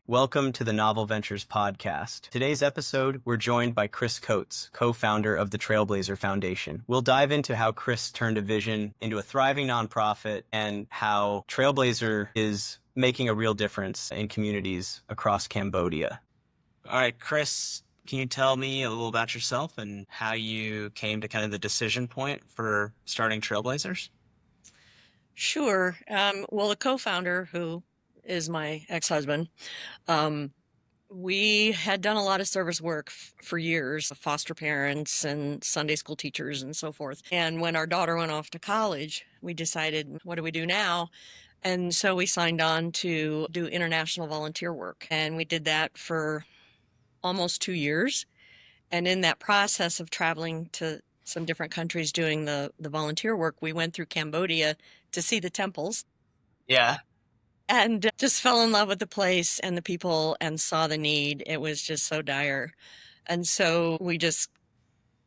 Welcome to the Novel Ventures podcast. Today's episode, we're joined by Chris Coates, co-founder of the Trailblazer Foundation. We'll dive into how Chris turned a vision into a thriving nonprofit and how Trailblazer is making a real difference in communities across Cambodia. All right, Chris, can you tell me a little about yourself and how you came to kind of the decision point for starting Trailblazers? Sure. Well, the co-founder, who is my ex-husband, um, we had done a lot of service work for years, foster parents and Sunday school teachers and so forth. And when our daughter went off to college, we decided, what do we do now? And so we signed on to do international volunteer work. And we did that for almost 2 years. And in that process of traveling to some different countries doing the volunteer work, we went through Cambodia to see the temples Yeah. and just fell in love with the place and the people and saw the need. It was just so dire. And so we just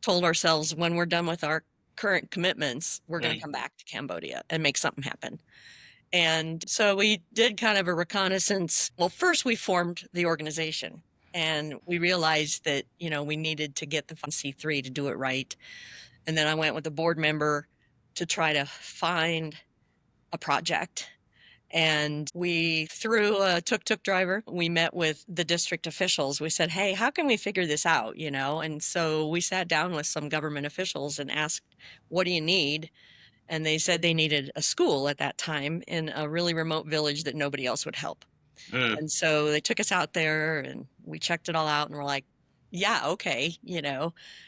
told ourselves when we're done with our current commitments, we're going to come back to Cambodia and make something happen. And so we did kind of a reconnaissance. Well, first we formed the organization and we realized that, we needed to get the C3 to do it right. And then I went with a board member to try to find a project. And we, through a tuk-tuk driver, we met with the district officials. We said, hey, how can we figure this out, And so we sat down with some government officials and asked, what do you need? And they said they needed a school at that time in a really remote village that nobody else would help. Mm. And so they took us out there and we checked it all out and we're like, yeah, okay,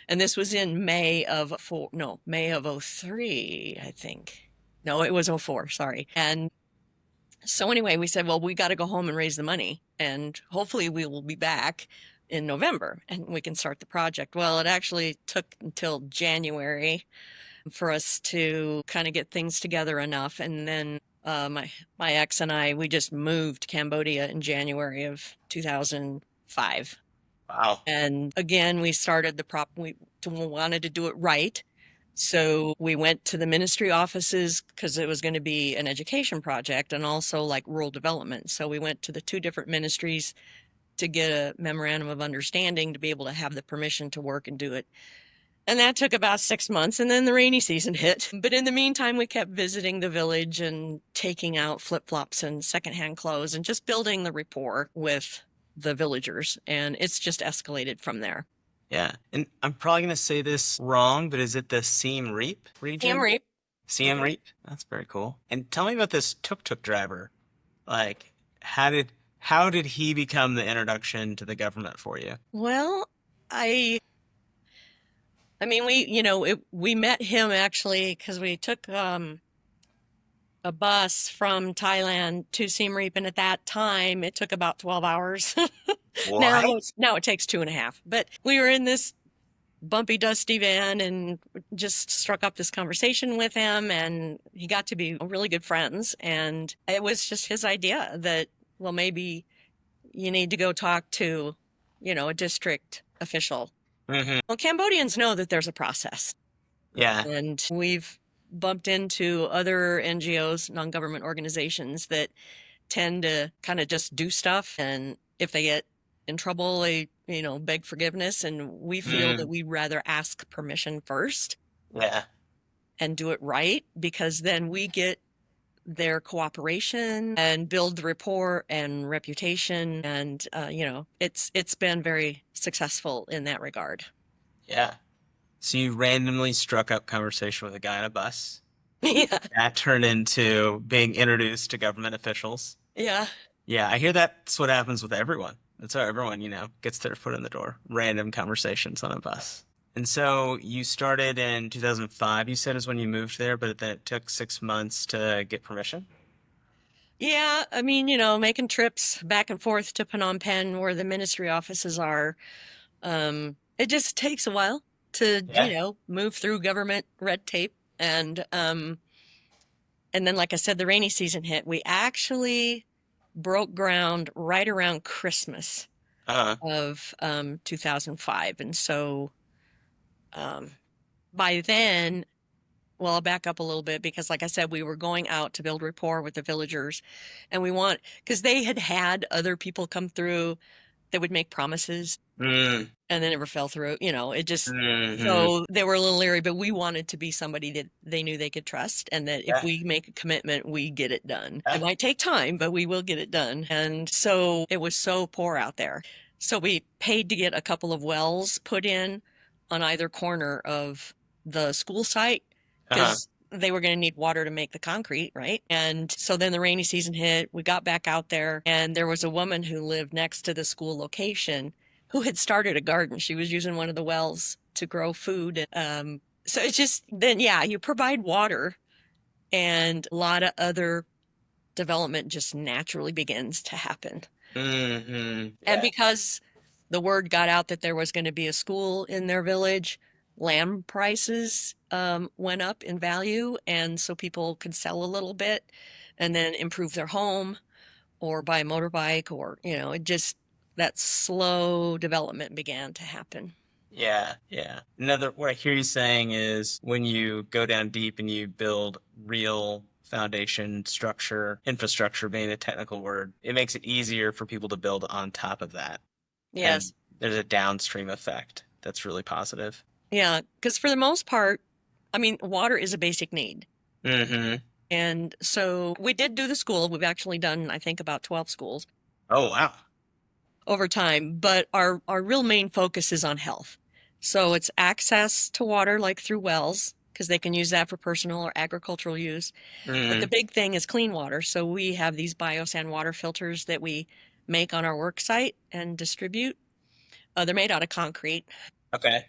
And this was in May of 03, I think. No, it was 04, sorry. And so anyway, we said, well, we got to go home and raise the money and hopefully we will be back in November and we can start the project. Well, it actually took until January for us to kind of get things together enough. And then my ex and I, we just moved to Cambodia in January of 2005. Wow. And again, we started we wanted to do it right. So we went to the ministry offices because it was going to be an education project and also like rural development. So we went to the two different ministries to get a memorandum of understanding to be able to have the permission to work and do it. And that took about 6 months, and then the rainy season hit. But in the meantime, we kept visiting the village and taking out flip-flops and secondhand clothes and just building the rapport with the villagers. And it's just escalated from there. Yeah. And I'm probably going to say this wrong, but is it the Siem Reap region? Siem Reap. Siem Reap? That's very cool. And tell me about this tuk-tuk driver. Like, how did he become the introduction to the government for you? Well, I mean, we met him actually because we took a bus from Thailand to Siem Reap, and at that time it took about 12 hours. What? Now it takes 2.5. But we were in this bumpy, dusty van and just struck up this conversation with him, and he got to be really good friends. And it was just his idea that, well, maybe you need to go talk to, a district official. Mm-hmm. Well, Cambodians know that there's a process. Yeah. And we've bumped into other NGOs, non-government organizations that tend to kind of just do stuff. And if they get in trouble, they, beg forgiveness. And we feel that we'd rather ask permission first. Yeah. And do it right, because then we get their cooperation and build the rapport and reputation. And, it's been very successful in that regard. Yeah. So you randomly struck up conversation with a guy on a bus. Yeah. That turned into being introduced to government officials. Yeah. Yeah, I hear that's what happens with everyone. That's how everyone, gets their foot in the door. Random conversations on a bus. And so you started in 2005, you said is when you moved there, but then it took 6 months to get permission? Yeah, I mean, making trips back and forth to Phnom Penh where the ministry offices are, it just takes a while to, move through government red tape. And then, like I said, the rainy season hit. We actually broke ground right around Christmas of 2005. And so by then, Well, I'll back up a little bit because, like I said, we were going out to build rapport with the villagers, and because they had other people come through that would make promises Mm, and then never fell through. It just, hmm. so they were a little leery, but we wanted to be somebody that they knew they could trust, and that if Yeah, we make a commitment, we get it done. It yeah. might take time, but we will get it done. And so it was so poor out there. So we paid to get a couple of wells put in on either corner of the school site Uh-huh. because they were going to need water to make the concrete, right? And so then the rainy season hit. We got back out there, and there was a woman who lived next to the school location who had started a garden. She was using one of the wells to grow food. So it's just then, yeah, you provide water, and a lot of other development just naturally begins to happen. And Yeah. because the word got out that there was going to be a school in their village, land prices went up in value. And so people could sell a little bit and then improve their home or buy a motorbike, or, it just, that slow development began to happen. Yeah, yeah. What I hear you saying is when you go down deep and you build real foundation structure, infrastructure being a technical word, it makes it easier for people to build on top of that. And Yes. there's a downstream effect that's really positive. Yeah. Because for the most part, I mean, water is a basic need. Mm-hmm. And so we did do the school. We've actually done, I think, about 12 schools Oh, wow. over time, but our real main focus is on health. So it's access to water, like through wells, because they can use that for personal or agricultural use. But the Mm, big thing is clean water. So we have these biosand water filters that we make on our work site and distribute. They're made out of concrete. okay.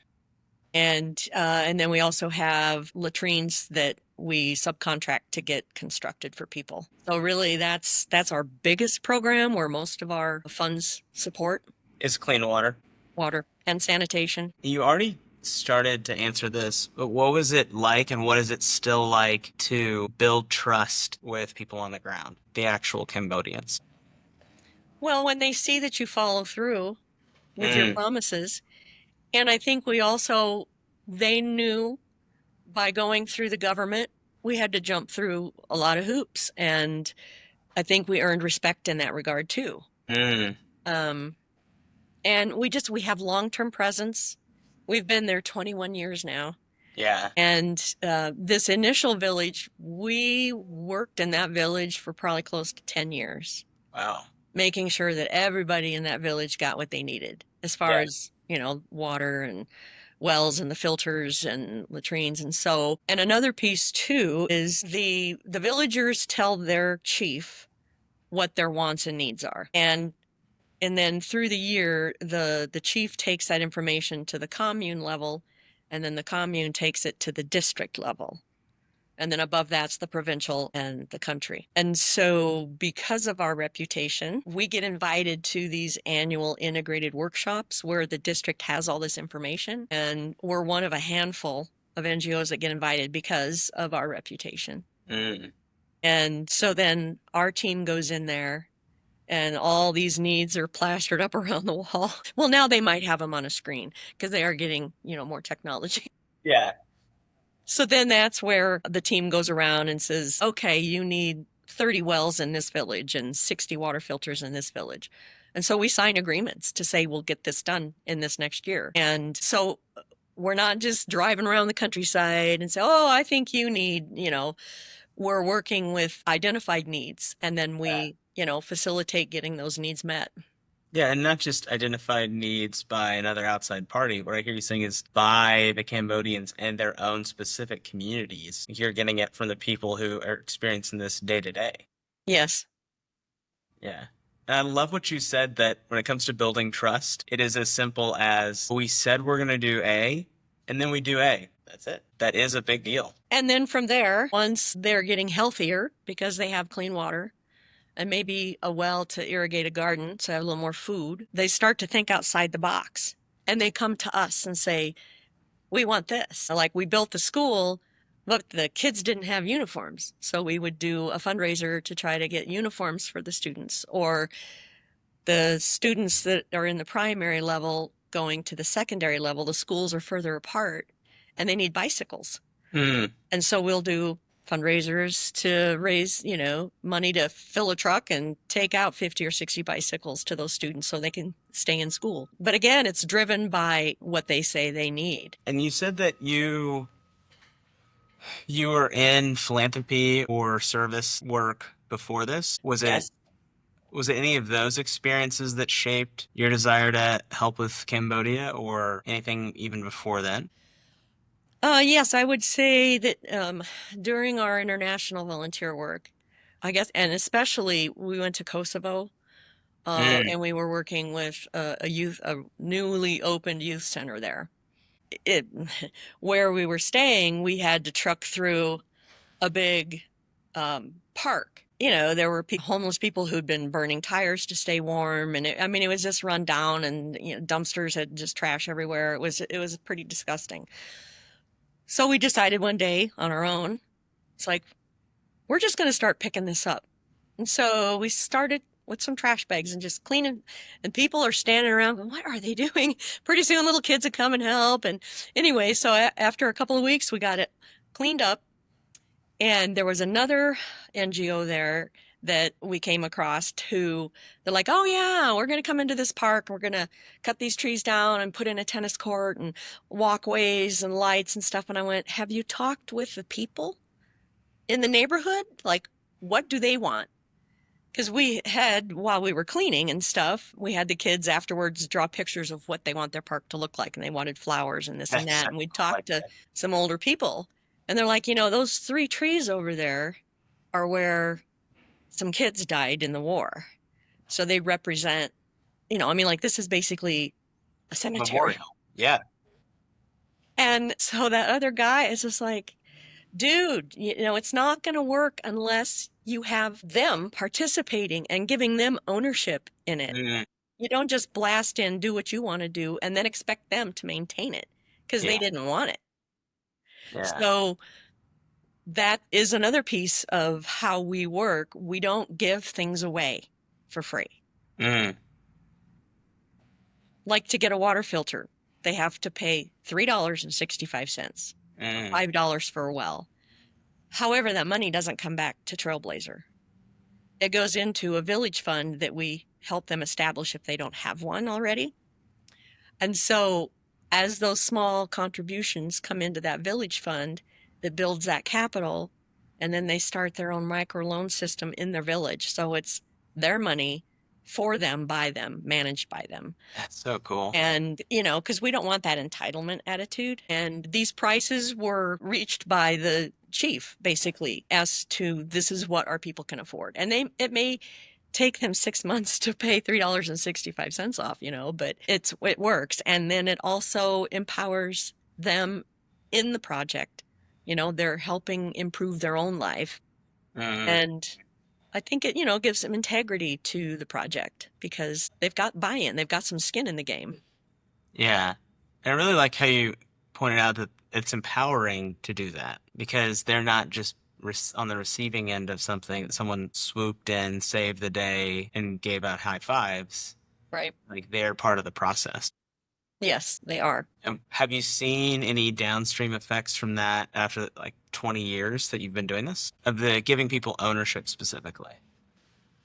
And then we also have latrines that we subcontract to get constructed for people. So really that's our biggest program where most of our funds support It's clean water. water and sanitation. You already started to answer this, but what was it like and what is it still like to build trust with people on the ground, the actual Cambodians? Well, when they see that you follow through with your Mm, promises, and I think they knew by going through the government, we had to jump through a lot of hoops, and I think we earned respect in that regard too. mm, Um, and we have long-term presence. We've been there 21 years now. yeah. And this initial village, we worked in that village for probably close to 10 years, Wow. making sure that everybody in that village got what they needed as far Yeah. as, water and wells and the filters and latrines. And another piece too is the villagers tell their chief what their wants and needs are. And then through the year, the chief takes that information to the commune level, and then the commune takes it to the district level. And then above that's the provincial and the country. And so, because of our reputation, we get invited to these annual integrated workshops where the district has all this information. And we're one of a handful of NGOs that get invited because of our reputation. Mm, And so then our team goes in there, and all these needs are plastered up around the wall. Well, now they might have them on a screen because they are getting, more technology. yeah. So then that's where the team goes around and says, okay, you need 30 wells in this village and 60 water filters in this village. And so we sign agreements to say we'll get this done in this next year. And so we're not just driving around the countryside and say, oh, I think you need, we're working with identified needs, and then we, facilitate getting those needs met. Yeah, and not just identified needs by another outside party. What I hear you saying is by the Cambodians and their own specific communities. You're getting it from the people who are experiencing this day to day. Yes. Yeah. And I love what you said that when it comes to building trust, it is as simple as we said we're going to do A, and then we do A. That's it. That is a big deal. And then from there, once they're getting healthier because they have clean water and maybe a well to irrigate a garden to have a little more food, they start to think outside the box. And they come to us and say, we want this. Like, we built the school, but the kids didn't have uniforms. So we would do a fundraiser to try to get uniforms for the students, or the students that are in the primary level going to the secondary level, the schools are further apart and they need bicycles. Mm. And so we'll do fundraisers to raise, money to fill a truck and take out 50 or 60 bicycles to those students so they can stay in school. But again, it's driven by what they say they need. And you said that you were in philanthropy or service work before this. Yes. Was it any of those experiences that shaped your desire to help with Cambodia or anything even before then? Yes, I would say that during our international volunteer work, I guess, and especially we went to Kosovo, Mm. and we were working with a newly opened youth center there. It, where we were staying, we had to truck through a big park. There were homeless people who'd been burning tires to stay warm, and it was just run down, and dumpsters had just trash everywhere. It was pretty disgusting. So we decided one day on our own, it's like, we're just going to start picking this up. And so we started with some trash bags and just cleaning, and people are standing around going, what are they doing? Pretty soon little kids would come and help. And anyway, so after a couple of weeks, we got it cleaned up. And there was another NGO there that we came across who they're like, oh yeah, we're going to come into this park. We're going to cut these trees down and put in a tennis court and walkways and lights and stuff. And I went, have you talked with the people in the neighborhood? Like, what do they want? Because we had, while we were cleaning and stuff, we had the kids afterwards draw pictures of what they want their park to look like. And they wanted flowers and this and That's that. And we like talked to some older people. And they're like, those 3 trees over there are where some kids died in the war. So they represent, like this is basically a cemetery. memorial. Yeah. And so that other guy is just like, dude, it's not going to work unless you have them participating and giving them ownership in it. Mm. You don't just blast in, do what you want to do, and then expect them to maintain it because they Yeah. didn't want it. Yeah. So that is another piece of how we work. We don't give things away for free. Mm. Like to get a water filter, they have to pay $3.65, Mm. $5 for a well. However, that money doesn't come back to Trailblazer. It goes into a village fund that we help them establish if they don't have one already. And so as those small contributions come into that village fund that builds that capital, and then they start their own microloan system in their village. So it's their money for them, by them, managed by them. That's so cool. And, because we don't want that entitlement attitude. And these prices were reached by the chief, basically, as to this is what our people can afford. And it may take them 6 months to pay $3.65 off, but it works. And then it also empowers them in the project. They're helping improve their own life. Mm. And I think it, gives them integrity to the project because they've got buy-in, they've got some skin in the game. Yeah. And I really like how you pointed out that it's empowering to do that because they're not just on the receiving end of something that someone swooped in, saved the day, and gave out high fives. Right. Like they're part of the process. Yes, they are. Have you seen any downstream effects from that after like 20 years that you've been doing this? Of the giving people ownership specifically?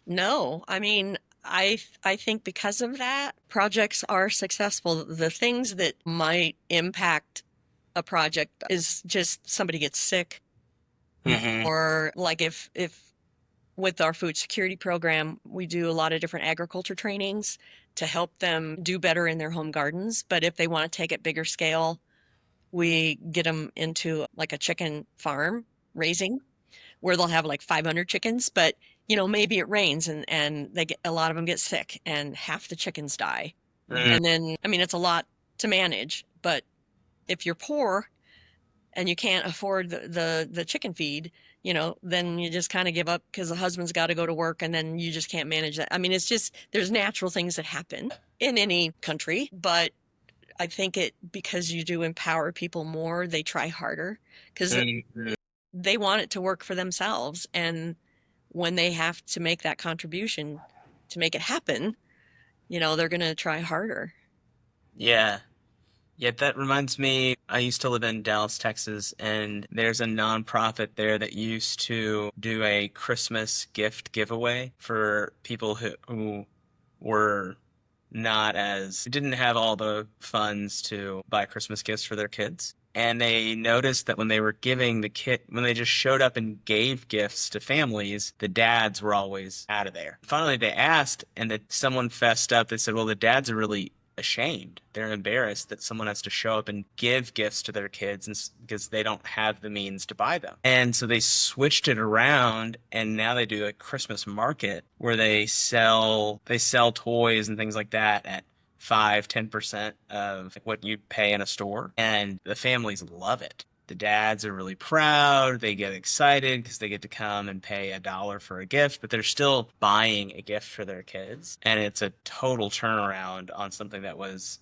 No, I mean, I think because of that, projects are successful. The things that might impact a project is just somebody gets sick, Mm-hmm. or like if with our food security program, we do a lot of different agriculture trainings to help them do better in their home gardens. But if they want to take it bigger scale, we get them into like a chicken farm raising where they'll have like 500 chickens, but maybe it rains and a lot of them get sick and half the chickens die. Mm. And then, I mean, it's a lot to manage, but if you're poor and you can't afford the chicken feed, then you just kind of give up because the husband's got to go to work and then you just can't manage that. I mean, it's just, there's natural things that happen in any country, but I think because you do empower people more, they try harder because Mm. they want it to work for themselves. And when they have to make that contribution to make it happen, they're going to try harder. Yeah. Yeah, that reminds me, I used to live in Dallas, Texas, and there's a nonprofit there that used to do a Christmas gift giveaway for people who were not as didn't have all the funds to buy Christmas gifts for their kids. And they noticed that when they were giving the kid, when they just showed up and gave gifts to families, the dads were always out of there. Finally, they asked, and that someone fessed up. They said, "Well, the dads are really ashamed. They're embarrassed that someone has to show up and give gifts to their kids because they don't have the means to buy them." And so they switched it around, and now they do a Christmas market where they sell toys and things like that at 5-10% of what you'd pay in a store, and the families love it. The dads are really proud. They get excited because they get to come and pay $1 for a gift, but they're still buying a gift for their kids. And it's a total turnaround on something that was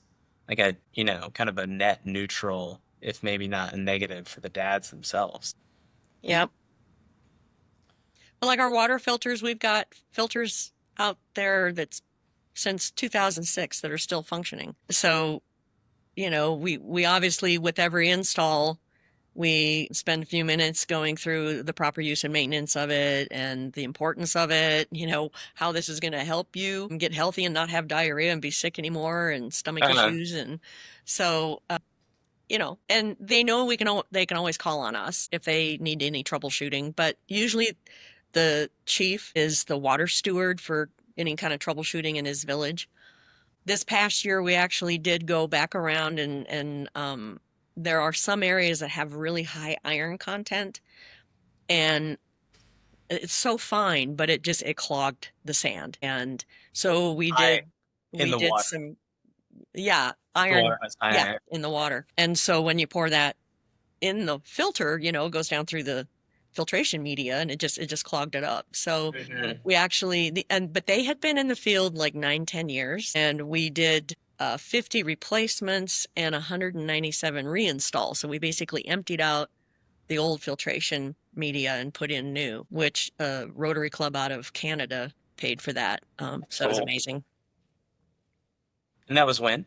like kind of a net neutral, if maybe not a negative for the dads themselves. Yep. But like our water filters, we've got filters out there that's since 2006 that are still functioning. So, we obviously, with every install, we spend a few minutes going through the proper use and maintenance of it and the importance of it, how this is going to help you get healthy and not have diarrhea and be sick anymore and stomach Uh, issues. And so, and they know they can always call on us if they need any troubleshooting, but usually the chief is the water steward for any kind of troubleshooting in his village. This past year, we actually did go back around and there are some areas that have really high iron content, and it's so fine, but it clogged the sand. And so we I did in we the did water. some, yeah, The iron, water has yeah, iron. in the water. And so when you pour that in the filter, it goes down through the filtration media and it just clogged it up. So Mhm. we actually but they had been in the field like 9-10 years, and we did 50 replacements and 197 reinstalls. So we basically emptied out the old filtration media and put in new, which Rotary Club out of Canada paid for that. So that was Cool. amazing. And that was when?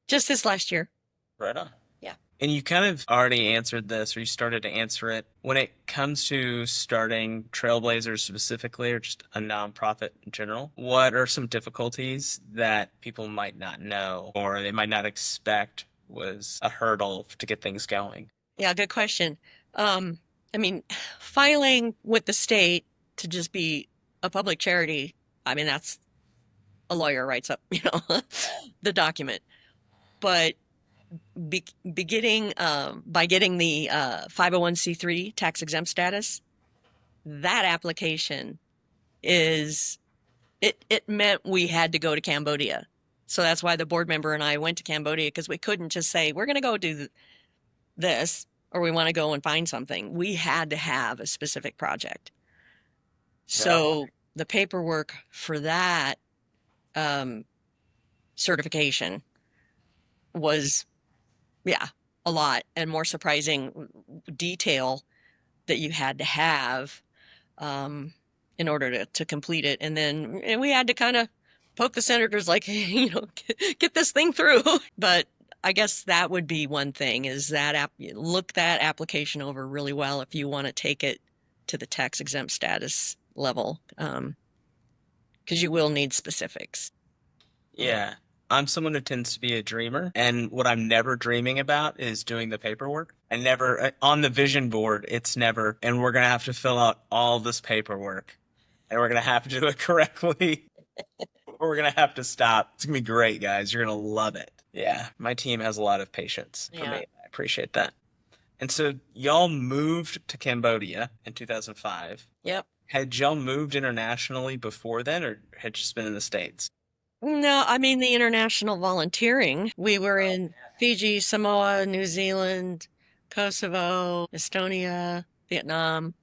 Just this last year. Right on. Yeah. And you kind of already answered this, or you started to answer it. When it comes to starting Trailblazers specifically, or just a nonprofit in general, what are some difficulties that people might not know or they might not expect was a hurdle to get things going? Yeah, good question. Um, I mean, filing with the state to just be a public charity, I mean, that's a lawyer writes up, the document. But be, be getting by getting the 501c3 tax exempt status, that application is it meant we had to go to Cambodia. So that's why the board member and I went to Cambodia, because we couldn't just say we're going to go do this or we want to go and find something. We had to have a specific project. Yeah. So the paperwork for that um, certification was, yeah, a lot and more surprising detail that you had to have um, in order to complete it. And we had to kind of poke the senators like, get this thing through. But I guess that would be one thing, is that look that application over really well if you want to take it to the tax exempt status level, because you will need specifics. Yeah. I'm someone who tends to be a dreamer, and what I'm never dreaming about is doing the paperwork. I never, on the vision board, it's never, and we're gonna have to fill out all this paperwork, and we're gonna have to do it correctly, or we're gonna have to stop. It's gonna be great, guys. You're gonna love it. Yeah, my team has a lot of patience for Yeah. me. I appreciate that. And so y'all moved to Cambodia in 2005. Yep. Had y'all moved internationally before then, or had just been in the States? No, I mean the international volunteering. We were Oh, in Fiji, Samoa, New Zealand, Kosovo, Estonia, Vietnam.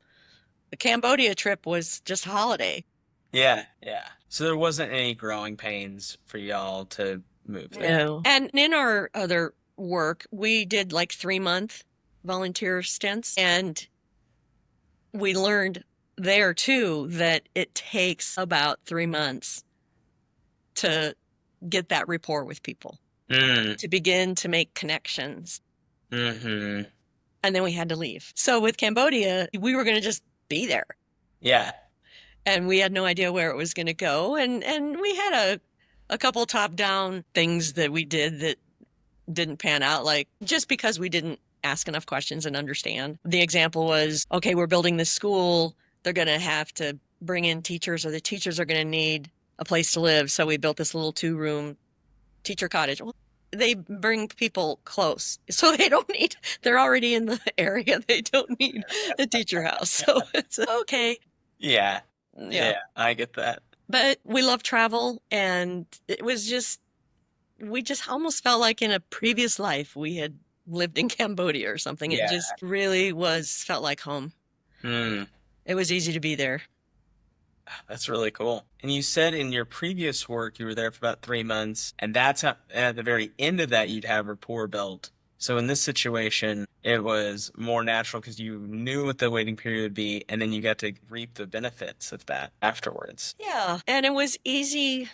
The Cambodia trip was just holiday. yeah, yeah. So there wasn't any growing pains for y'all to move there. No. And in our other work, we did like 3-month volunteer stints, and we learned there too that it takes about 3 months to get that rapport with people. Mm. to begin to make connections. Mm-hmm. And then we had to leave. So with Cambodia, we were going to just be there. Yeah. And we had no idea where it was going to go. And we had a couple top-down things that we did that didn't pan out, like just because we didn't ask enough questions and understand. The example was, okay, we're building this school. They're going to have to bring in teachers, or the teachers are going to need a place to live. So we built this little 2-room teacher cottage. Well, they bring people close. So they don't need, they're already in the area. They don't need a teacher house. So it's okay. Yeah. Yeah. Yeah. I get that. But we love travel, and it was just, we just almost felt like in a previous life we had lived in Cambodia or something. It Yeah. just really felt like home. Mm. It was easy to be there. That's really cool. And you said in your previous work you were there for about 3 months, and that's how, at the very end of that you'd have rapport built. So in this situation, it was more natural because you knew what the waiting period would be, and then you got to reap the benefits of that afterwards. Yeah. And it was easy,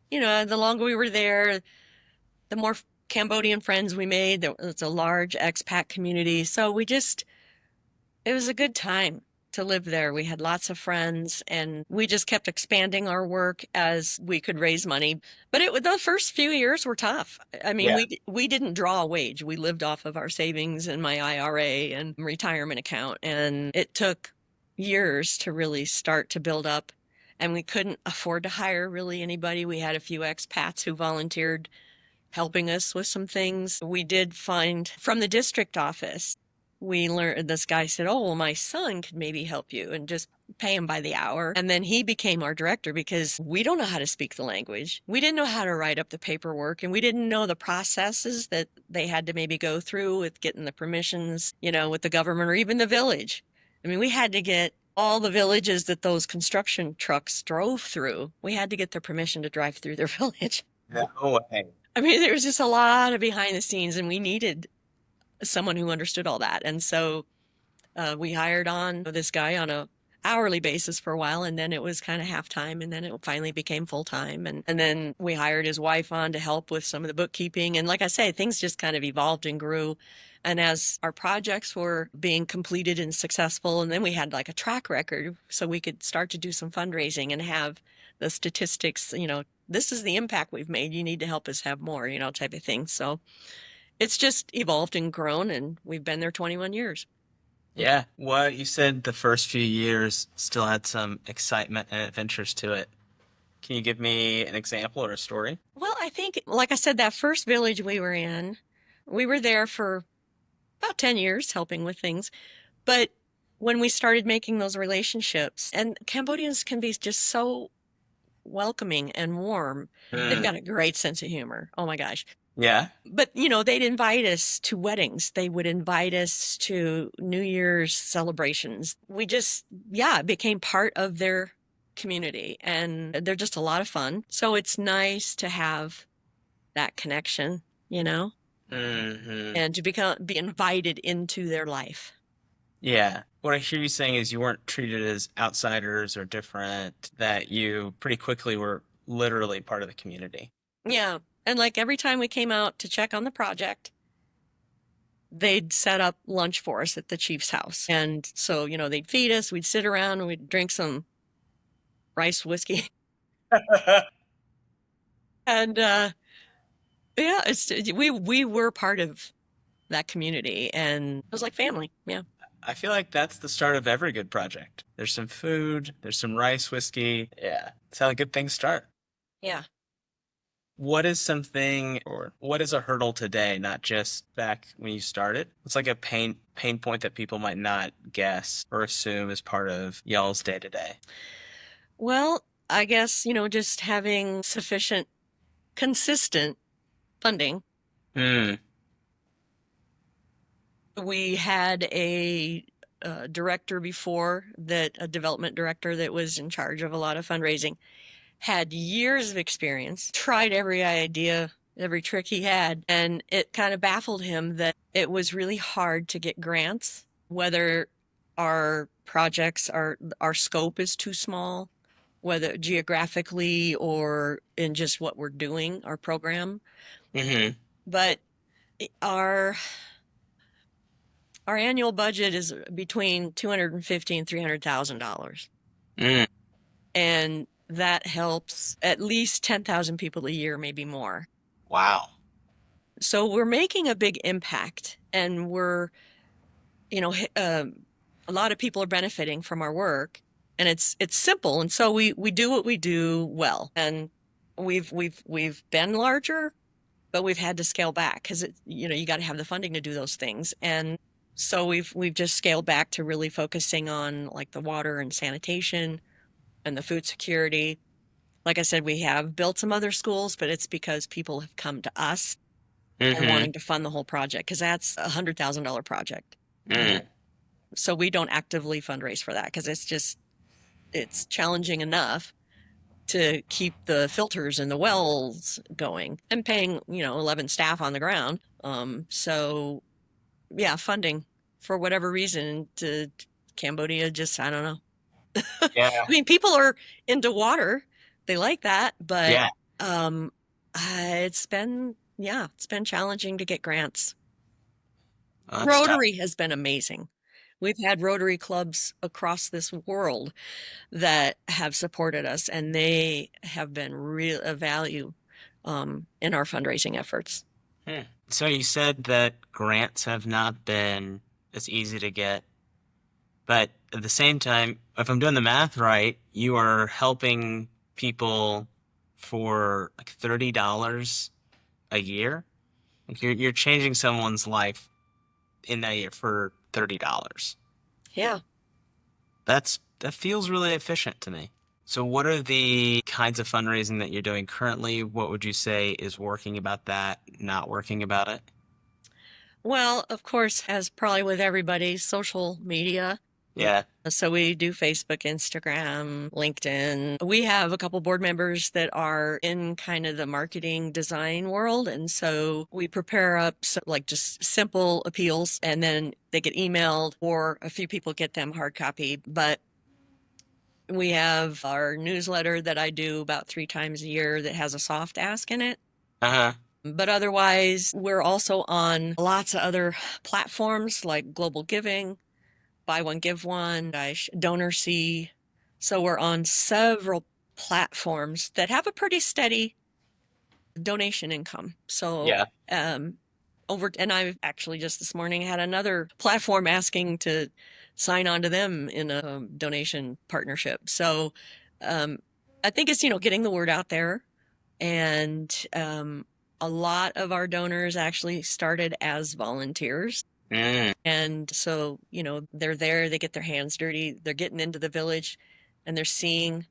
the longer we were there, the more Cambodian friends we made. There was a large expat community. So it was a good time to live there. We had lots of friends, and we just kept expanding our work as we could raise money. But the first few years were tough. I mean, Yeah. we didn't draw a wage. We lived off of our savings and my IRA and retirement account, and it took years to really start to build up. And we couldn't afford to hire really anybody. We had a few expats who volunteered helping us with some things. We did find from the district office, we learned, this guy said, oh, well, my son could maybe help you, and just pay him by the hour. And then he became our director because we don't know how to speak the language. We didn't know how to write up the paperwork, and we didn't know the processes that they had to maybe go through with getting the permissions, with the government or even the village. I mean, we had to get all the villages that those construction trucks drove through. We had to get their permission to drive through their village. No way. I mean, there was just a lot of behind the scenes, and we needed someone who understood all that. And so we hired on this guy on a hourly basis for a while, and then it was kind of half time, and then it finally became full time. And then we hired his wife on to help with some of the bookkeeping. And like I say, things just kind of evolved and grew. And as our projects were being completed and successful, and then we had like a track record, so we could start to do some fundraising and have the statistics, this is the impact we've made. You need to help us have more, type of thing. So it's just evolved and grown, and we've been there 21 years. Yeah. Well, you said the first few years still had some excitement and adventures to it. Can you give me an example or a story? Well, I think, like I said, that first village we were in, we were there for about 10 years helping with things. But when we started making those relationships, and Cambodians can be just so welcoming and warm. They've Mm. got a great sense of humor. Oh my gosh. Yeah. But, they'd invite us to weddings. They would invite us to New Year's celebrations. We just, yeah, it became part of their community, and they're just a lot of fun. So it's nice to have that connection, Hmm. and to be invited into their life. Yeah. What I hear you saying is you weren't treated as outsiders or different, that you pretty quickly were literally part of the community. Yeah. And like every time we came out to check on the project, they'd set up lunch for us at the chief's house. And so, they'd feed us, we'd sit around, and we'd drink some rice whiskey. And yeah, we were part of that community, and it was like family. Yeah. I feel like that's the start of every good project. There's some food, there's some rice, whiskey. Yeah. That's how good things start. Yeah. What is something or what is a hurdle today, not just back when you started? What's like a pain point that people might not guess or assume is part of y'all's day to day? Well, I guess, just having sufficient, consistent funding. Hmm. We had a director before that, a development director that was in charge of a lot of fundraising, had years of experience, tried every idea, every trick he had, and it kind of baffled him that it was really hard to get grants, whether our projects our scope is too small, whether geographically or in just what we're doing, our program. Mm-hmm. But our our annual budget is between $250,000 and $300,000. Mm. And that helps at least 10,000 people a year, maybe more. Wow. So we're making a big impact, and we're, a lot of people are benefiting from our work, and it's simple. And so we do what we do well. And we've been larger, but we've had to scale back because you got to have the funding to do those things. And so we've just scaled back to really focusing on like the water and sanitation and the food security. Like I said, we have built some other schools, but it's because people have come to us and Mm-hmm. wanting to fund the whole project, because that's $100,000 project. Mm. So we don't actively fundraise for that because it's challenging enough to keep the filters and the wells going and paying 11 staff on the ground. So yeah, funding for whatever reason to Cambodia, just I don't know. Yeah. I mean, people are into water. They like that, but Yeah. um it's been challenging to get grants. That's tough. Rotary has been amazing. We've had Rotary clubs across this world that have supported us, and they have been real a value in our fundraising efforts. Hmm. So you said that grants have not been as easy to get, but at the same time, if I'm doing the math right, you are helping people for like $30 a year. Like you're changing someone's life in a year for $30. Yeah. That feels really efficient to me. So what are the kinds of fundraising that you're doing currently? What would you say is working about that, not working about it? Well, of course, as probably with everybody, social media. Yeah. So we do Facebook, Instagram, LinkedIn. We have a couple board members that are in kind of the marketing design world. And so we prepare up like just simple appeals, and then they get emailed, or a few people get them hard copy. But we have our newsletter that I do about 3 times a year that has a soft ask in it. Uh-huh. But otherwise, we're also on lots of other platforms like Global Giving, Buy One, Give One, Donor See. So we're on several platforms that have a pretty steady donation income. So, Yeah. and I've actually just this morning had another platform asking to sign on to them in a donation partnership. So, um, I think it's, getting the word out there. And a lot of our donors actually started as volunteers. Mm. And so, they're there, they get their hands dirty, they're getting into the village, and they're seeing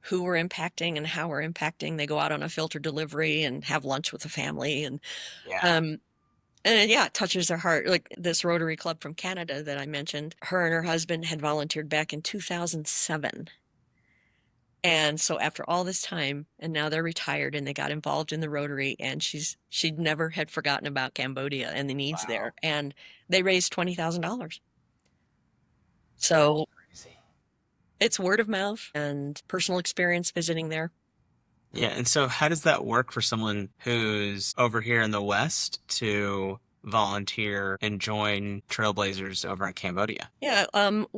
who we're impacting and how we're impacting. They go out on a filter delivery and have lunch with the family. Yeah. Um, yeah, it touches their heart. Like this Rotary Club from Canada that I mentioned, her and her husband had volunteered back in 2007. And so after all this time, and now they're retired and they got involved in the Rotary, and she'd never had forgotten about Cambodia and the needs Wow. there. And they raised $20,000. So Crazy. it's word of mouth and personal experience visiting there. Yeah, and so how does that work for someone who's over here in the West to volunteer and join Trailblazers over in Cambodia? Yeah,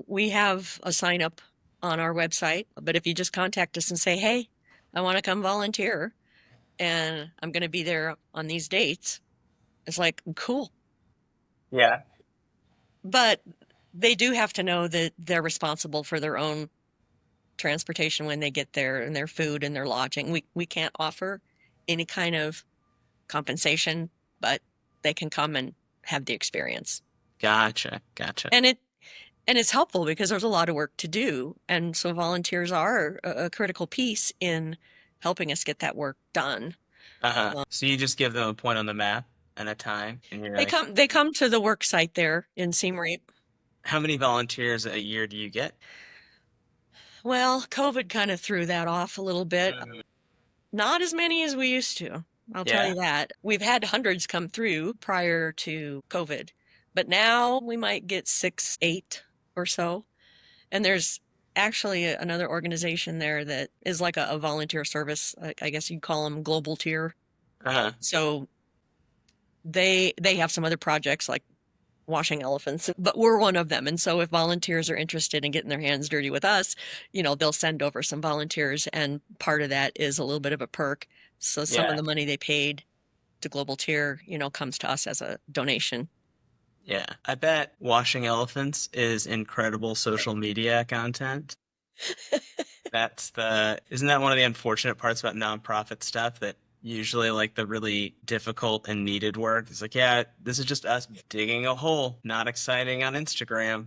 we have a sign up on our website, but if you just contact us and say, "Hey, I want to come volunteer and I'm going to be there on these dates," it's like, cool. Yeah. But they do have to know that they're responsible for their own transportation when they get there, and their food and their lodging. We can't offer any kind of compensation, but they can come and have the experience. Gotcha. Gotcha. And it's helpful because there's a lot of work to do. And so volunteers are a critical piece in helping us get that work done. Uh-huh. So you just give them a point on the map and a time, and you're like, They come to the work site there in Siem Reap. how many volunteers a year do you get? Well, COVID kind of threw that off a little bit. Mm. Not as many as we used to. I'll tell Yeah. you that. We've had hundreds come through prior to COVID, but now we might get 6, 8 or so. And there's actually another organization there that is like a volunteer service. I guess you'd call them global tier. Uh-huh. So they have some other projects like washing elephants, but we're one of them. And so if volunteers are interested in getting their hands dirty with us, they'll send over some volunteers, and part of that is a little bit of a perk. So some of Yeah. the money they paid to global tier, comes to us as a donation. Yeah. I bet washing elephants is incredible social media content. Isn't that one of the unfortunate parts about nonprofit stuff that usually like the really difficult and needed work is like, yeah, this is just us digging a hole, not exciting on Instagram.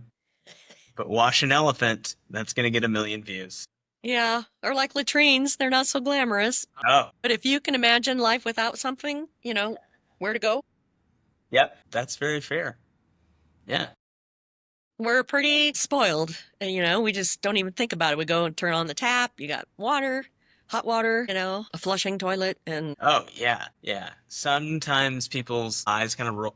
But wash an elephant, that's gonna get 1 million views. Yeah, or like latrines, they're not so glamorous. Oh, But if you can imagine life without something, where to go? yep, that's very fair. Yeah. We're pretty spoiled. And, we just don't even think about it. We go and turn on the tap. You got water, hot water, a flushing toilet. And Oh, yeah, yeah. Sometimes people's eyes kind of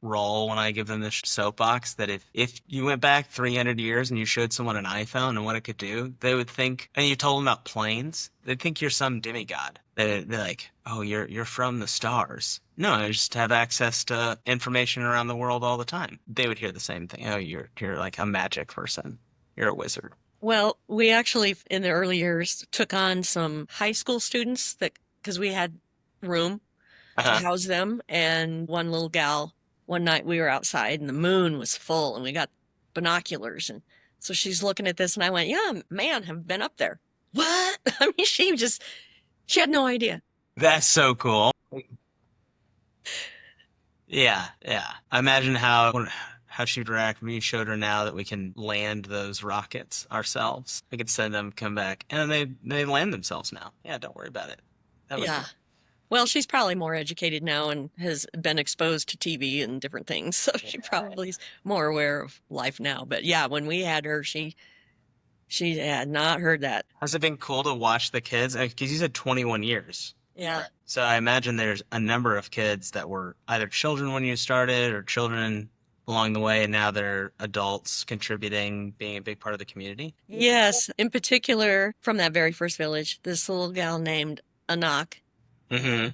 roll when I give them this soapbox that if you went back 300 years and you showed someone an iPhone and what it could do, they would think, and you told them about planes, they'd think you're some demigod. They're like, oh, you're from the stars. No, I just have access to information around the world all the time. They would hear the same thing. Oh, you're like a magic person. You're a wizard. well, we actually, in the early years, took on some high school students because we had room to Uh-huh. house them. And one little gal, one night we were outside and the moon was full and we got binoculars. And so she's looking at this and I went, yeah, man, have been up there. What? I mean, she had no idea. That's so cool. Yeah, yeah. I imagine how she'd react when you showed her now that we can land those rockets ourselves. We could send them, come back, and they land themselves now. Yeah, don't worry about it. That would Yeah. Well, she's probably more educated now and has been exposed to TV and different things. So she probably is more aware of life now. But yeah, when we had her, she had not heard that. Has it been cool to watch the kids? Because you said 21 years. Yeah. So I imagine there's a number of kids that were either children when you started or children along the way, and now they're adults contributing, being a big part of the community. Yes, in particular from that very first village, this little gal named Anak. Mm-hmm.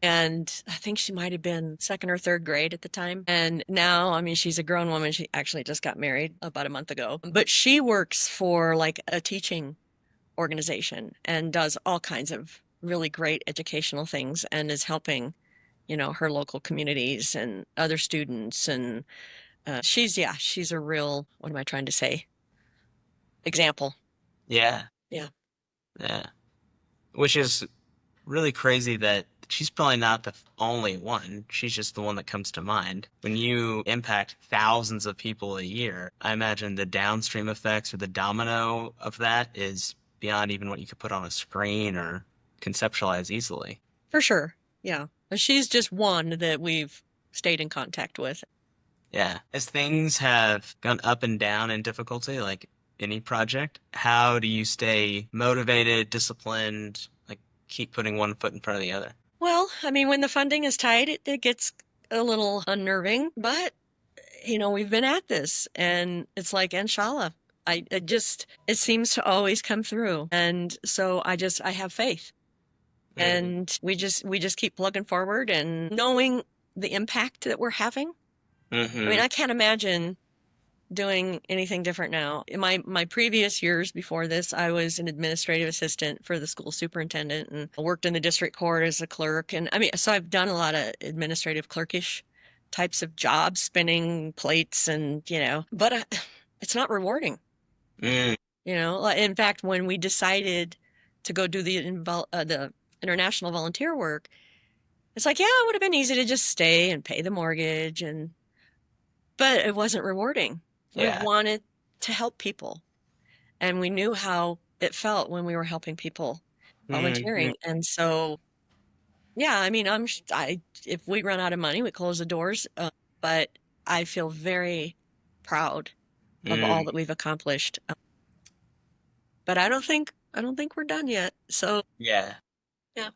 And I think she might have been second or third grade at the time. And now, I mean, she's a grown woman. She actually just got married about a month ago. But she works for like a teaching organization and does all kinds of really great educational things and is helping, her local communities and other students. And she's a real, what am I trying to say? Example. Yeah, Yeah. yeah. Which is really crazy that she's probably not the only one. She's just the one that comes to mind. When you impact thousands of people a year, I imagine the downstream effects or the domino of that is beyond even what you could put on a screen or conceptualize easily. For sure. Yeah. But she's just one that we've stayed in contact with. Yeah. As things have gone up and down in difficulty, like any project, how do you stay motivated, disciplined, like keep putting one foot in front of the other? Well, I mean, when the funding is tight, it gets a little unnerving, but we've been at this and it's like, inshallah. It seems to always come through. And so I have faith and we just keep plugging forward and knowing the impact that we're having. I mean, Mm-hmm. I can't imagine doing anything different now. In my previous years before this, I was an administrative assistant for the school superintendent and worked in the district court as a clerk. And I mean, so I've done a lot of administrative clerkish types of jobs, spinning plates and, but it's not rewarding. Mm. Like, in fact, when we decided to go do the international volunteer work, it's like, yeah, it would have been easy to just stay and pay the mortgage but it wasn't rewarding. We Yeah. wanted to help people. And we knew how it felt when we were helping people Mm-hmm. volunteering. And so, yeah, I mean, if we run out of money, we close the doors. But I feel very proud of all Mm. that we've accomplished. But I don't think we're done yet. So, Yeah. yeah.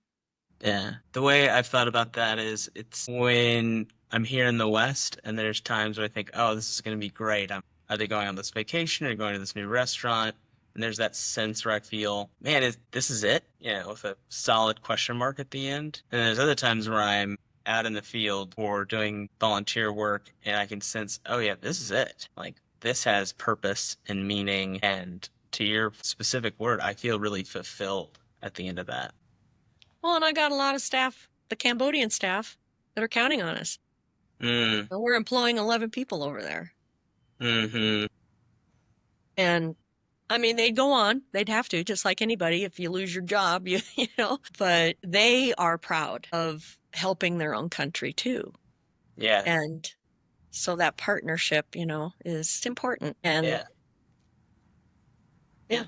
Yeah. The way I've thought about that is it's when I'm here in the West and there's times where I think, oh, this is going to be great. Are they going on this vacation or going to this new restaurant? And there's that sense where I feel, man, this is it? With a solid question mark at the end. And there's other times where I'm out in the field or doing volunteer work and I can sense, oh yeah, this is it. Like this has purpose and meaning. And to your specific word, I feel really fulfilled at the end of that. Well, and I got a lot of staff, the Cambodian staff, that are counting on us. Mm, We're employing 11 people over there. mm-hmm. And I mean, they'd go on, they'd have to, just like anybody. If you lose your job, but they are proud of helping their own country too. Yeah. And so that partnership, is important. And Yeah. yeah,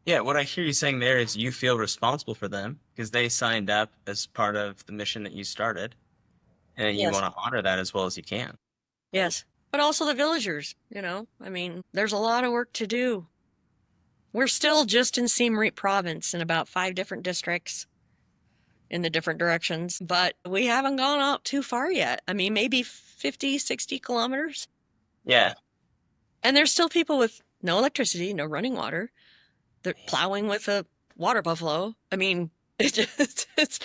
Yeah, what I hear you saying there is you feel responsible for them because they signed up as part of the mission that you started, and you yes, want to honor that as well as you can. yes. But also the villagers, I mean, there's a lot of work to do. We're still just in Siem Reap province in about 5 different districts in the different directions, but we haven't gone out too far yet. I mean, maybe 50, 60 kilometers. Yeah. And there's still people with no electricity, no running water. They're Man. plowing with a water buffalo. I mean, it's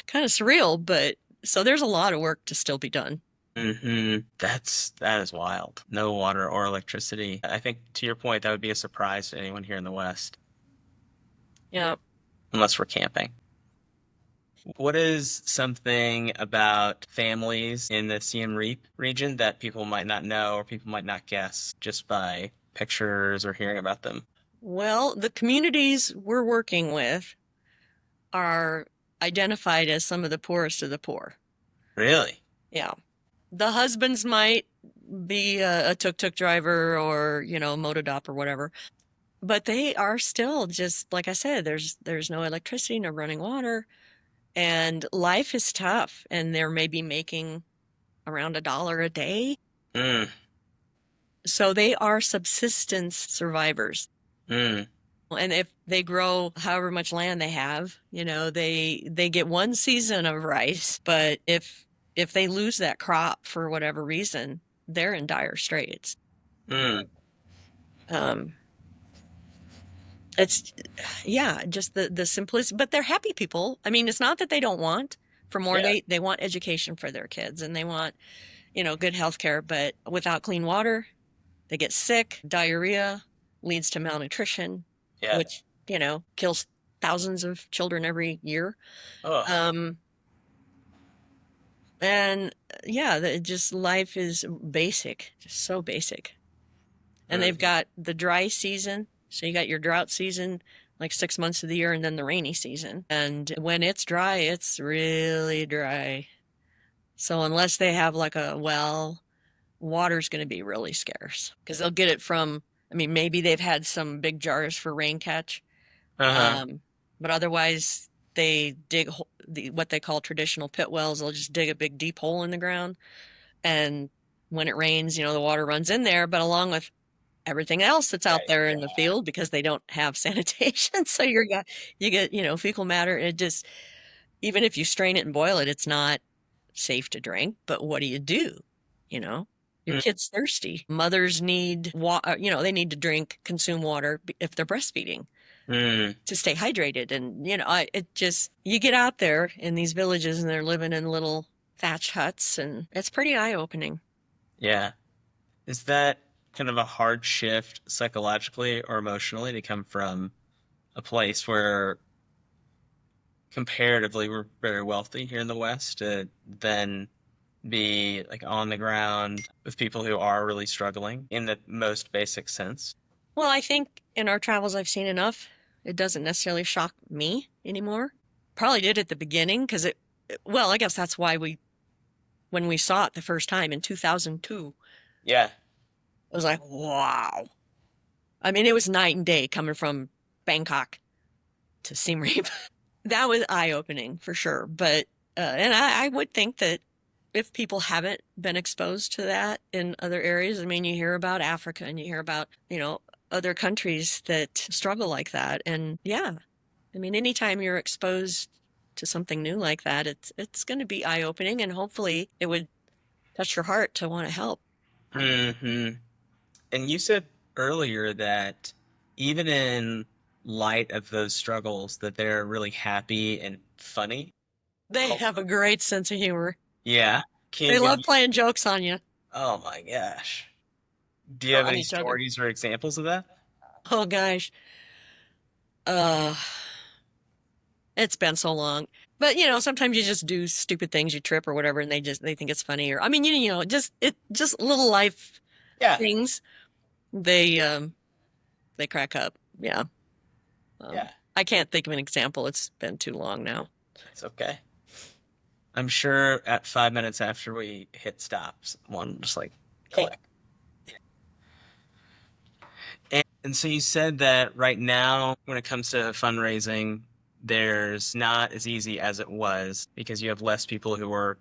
kind of surreal, but so there's a lot of work to still be done. Mm-hmm. That is wild. No water or electricity. I think to your point, that would be a surprise to anyone here in the West, Yeah. unless we're camping. What is something about families in the Siem Reap region that people might not know or people might not guess just by pictures or hearing about them? Well, the communities we're working with are identified as some of the poorest of the poor. Really? Yeah. The husbands might be a tuk-tuk driver or, motodop or whatever, but they are still just, like I said, there's no electricity, no running water, and life is tough, and they're maybe making around $1 a day. Mm, So they are subsistence survivors. mm, And if they grow however much land they have, they get one season of rice, but if they lose that crop for whatever reason, they're in dire straits. mm. Um, it's yeah, just the simplicity, but they're happy people. I mean, it's not that they don't want for more. Yeah, They want education for their kids and they want, good health care, but without clean water, they get sick. Diarrhea leads to malnutrition, yeah. which, kills thousands of children every year. Oh, Um, and yeah, just life is basic, just so basic. And they've mm, got the dry season. So you got your drought season, like 6 months of the year, and then the rainy season. And when it's dry, it's really dry. So unless they have like a well, water's going to be really scarce because they'll get it from, I mean, maybe they've had some big jars for rain catch. uh-huh. But otherwise they dig what they call traditional pit wells. They'll just dig a big deep hole in the ground. And when it rains, the water runs in there, but along with everything else that's out Right. there in the field because they don't have sanitation. So you get, fecal matter. It just, even if you strain it and boil it, it's not safe to drink. But what do? You know, your Mm, kid's thirsty. Mothers need water, they need to drink, consume water if they're breastfeeding mm, to stay hydrated. And, you get out there in these villages and they're living in little thatch huts and it's pretty eye opening. yeah. Is that kind of a hard shift psychologically or emotionally to come from a place where comparatively we're very wealthy here in the West to then be like on the ground with people who are really struggling in the most basic sense? Well, I think in our travels, I've seen enough. It doesn't necessarily shock me anymore. Probably did at the beginning because well, I guess that's why when we saw it the first time in 2002, Yeah. it was like, wow. I mean, it was night and day coming from Bangkok to Siem Reap. That was eye opening for sure. But, and I would think that if people haven't been exposed to that in other areas, I mean, you hear about Africa and you hear about, other countries that struggle like that. And yeah, I mean, anytime you're exposed to something new like that, it's going to be eye opening and hopefully it would touch your heart to want to help. Hmm. And you said earlier that even in light of those struggles, that they're really happy and funny. They Oh, have a great sense of humor. yeah. Can They you give love me, playing jokes on you oh my gosh. Do you or have on any each other. stories or examples of that? Oh gosh. Uh, it's been so long. But sometimes you just do stupid things, you trip or whatever, and they think it's funny. Or I mean, just little life Yeah, things. They crack up. Yeah. yeah, I can't think of an example. It's been too long now. it's okay. I'm sure at 5 minutes after we hit stops, one just like click. And so you said that right now, when it comes to fundraising, there's not as easy as it was because you have less people who are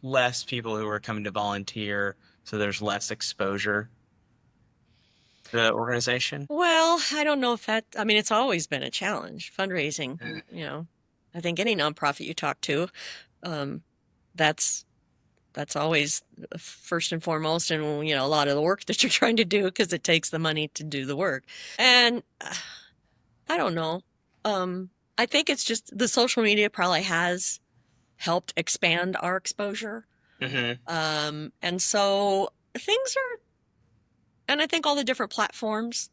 coming to volunteer, so there's less exposure to the organization. Well, I don't know if I mean, it's always been a challenge, fundraising. I think any nonprofit you talk to, um, that's that's always first and foremost, and a lot of the work that you're trying to do because it takes the money to do the work. And I don't know. I think it's just the social media probably has helped expand our exposure. Hmm. And so things are, and I think all the different platforms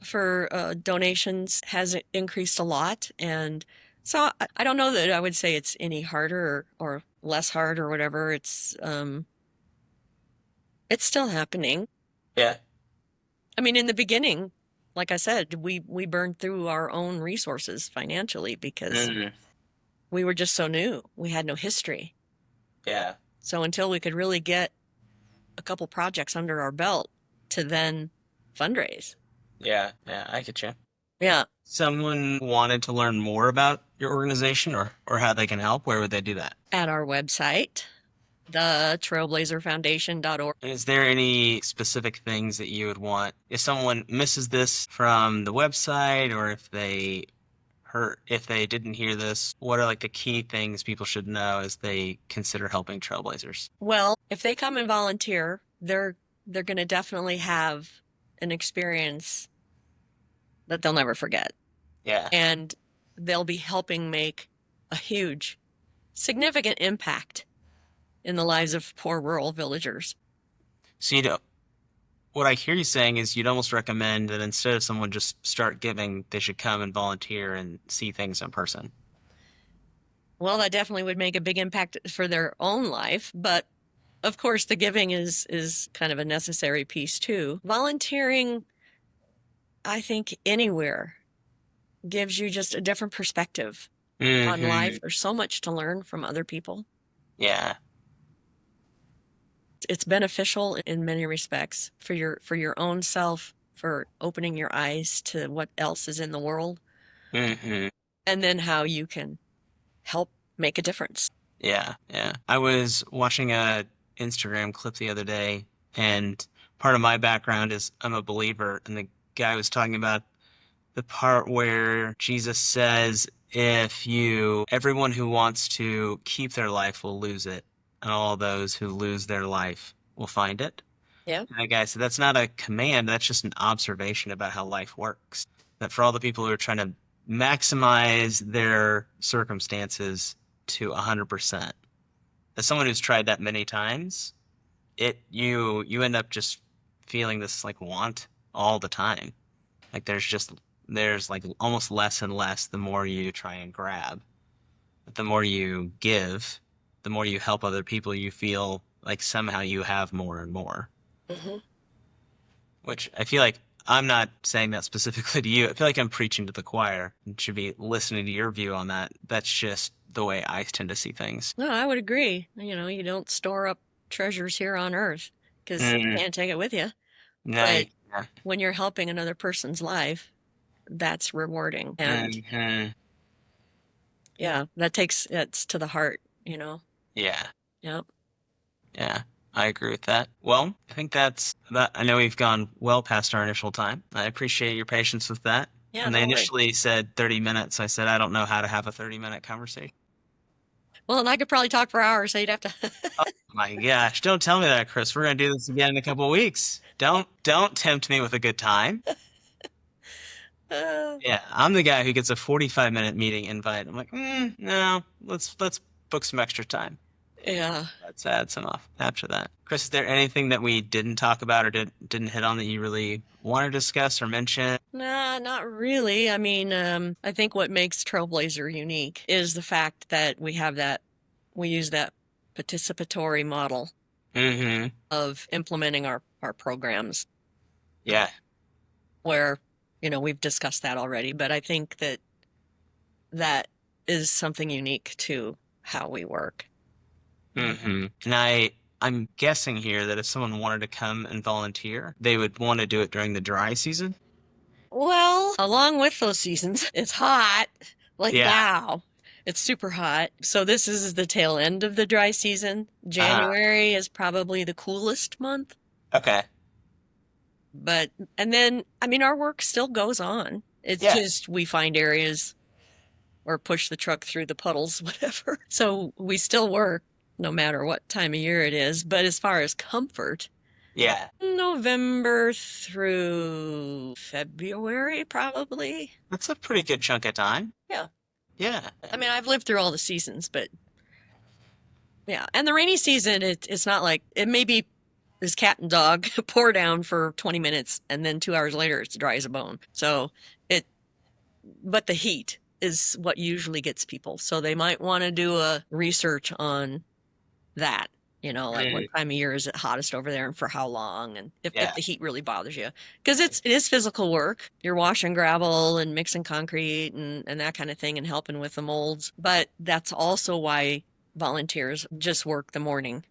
for donations has increased a lot. And so I don't know that I would say it's any harder or less hard or whatever. It's still happening. Yeah. I mean, in the beginning, like I said, we burned through our own resources financially because Hmm. we were just so new. We had no history. Yeah. So until we could really get a couple projects under our belt to then fundraise. Yeah. Yeah. I get you. Yeah. Someone wanted to learn more about your organization or how they can help, where would they do that? At our website, the trailblazerfoundation.org. And is there any specific things that you would want if someone misses this from the website, or if they didn't hear this, what are like the key things people should know as they consider helping Trailblazers? Well, if they come and volunteer, they're going to definitely have an experience that they'll never forget. Yeah. And they'll be helping make a huge, significant impact in the lives of poor rural villagers. So what I hear you saying is you'd almost recommend that instead of someone just start giving, they should come and volunteer and see things in person. Well, that definitely would make a big impact for their own life, but of course the giving is kind of a necessary piece too. Volunteering, I think anywhere gives you just a different perspective on Hmm. life. There's so much to learn from other people. Yeah. It's beneficial in many respects for your own self, for opening your eyes to what else is in the world, Hmm. and then how you can help make a difference. Yeah. Yeah. I was watching a Instagram clip the other day, and part of my background is I'm a believer, and the guy was talking about the part where Jesus says, everyone who wants to keep their life will lose it, and all those who lose their life will find it. Yeah. And that guy said, that's not a command, that's just an observation about how life works. That for all the people who are trying to maximize their circumstances to 100%, as someone who's tried that many times, you end up just feeling this like want all the time. Like there's like almost less and less the more you try and grab. But the more you give, the more you help other people, you feel like somehow you have more and more. Hmm. Which I feel like I'm not saying that specifically to you. I feel like I'm preaching to the choir and should be listening to your view on that. That's just the way I tend to see things. No, I would agree. You don't store up treasures here on earth because you Mm, can't take it with you. no, But yeah. when you're helping another person's life, that's rewarding. And Hmm. yeah, that's to the heart. Yeah, Yep. yeah. I agree with that. Well, I think that's that. I know we've gone well past our initial time. I appreciate your patience with that. Yeah, When they no worries. initially said 30 minutes, I said, I don't know how to have a 30-minute conversation. Well, and I could probably talk for hours, so you'd have to. My gosh, don't tell me that, Chris. We're gonna do this again in a couple of weeks. Don't tempt me with a good time. Yeah, I'm the guy who gets a 45-minute meeting invite. I'm like, no, let's book some extra time. Yeah. Let's add some off after that. Chris, is there anything that we didn't talk about or didn't hit on that you really want to discuss or mention? Nah, not really. I mean, I think what makes Trailblazer unique is the fact that we use that participatory model Mm-hmm. of implementing our programs Yeah. where, we've discussed that already, but I think that is something unique to how we work. Mm-hmm. And I'm guessing here that if someone wanted to come and volunteer, they would want to do it during the dry season. Well, along with those seasons, it's hot, like Yeah. now. It's super hot. So this is the tail end of the dry season. Uh, January is probably the coolest month. okay. And then, I mean, our work still goes on. It's Yeah. just we find areas or push the truck through the puddles, whatever. So we still work no matter what time of year it is. But as far as comfort, Yeah. November through February, probably. That's a pretty good chunk of time. Yeah. Yeah. I mean, I've lived through all the seasons, but yeah. And the rainy season, it's not like it may be this cat and dog pour down for 20 minutes and then 2 hours later it's dry as a bone. But the heat is what usually gets people. So they might want to do a research on that, like what time of year is it hottest over there and for how long, and if the heat really bothers you. Because it is physical work. You're washing gravel and mixing concrete and that kind of thing and helping with the molds. But that's also why volunteers just work the morning.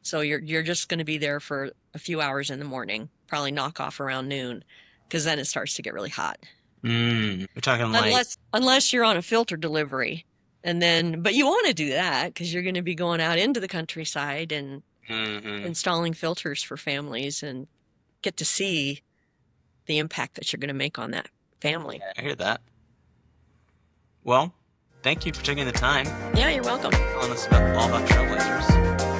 So you're just going to be there for a few hours in the morning, probably knock off around noon, because then it starts to get really hot. We're talking like Unless you're on a filter delivery. But you want to do that because you're going to be going out into the countryside and installing filters for families and get to see the impact that you're going to make on that family. Yeah, I hear that. Well, thank you for taking the time Yeah, you're welcome. telling us all about Trailblazers.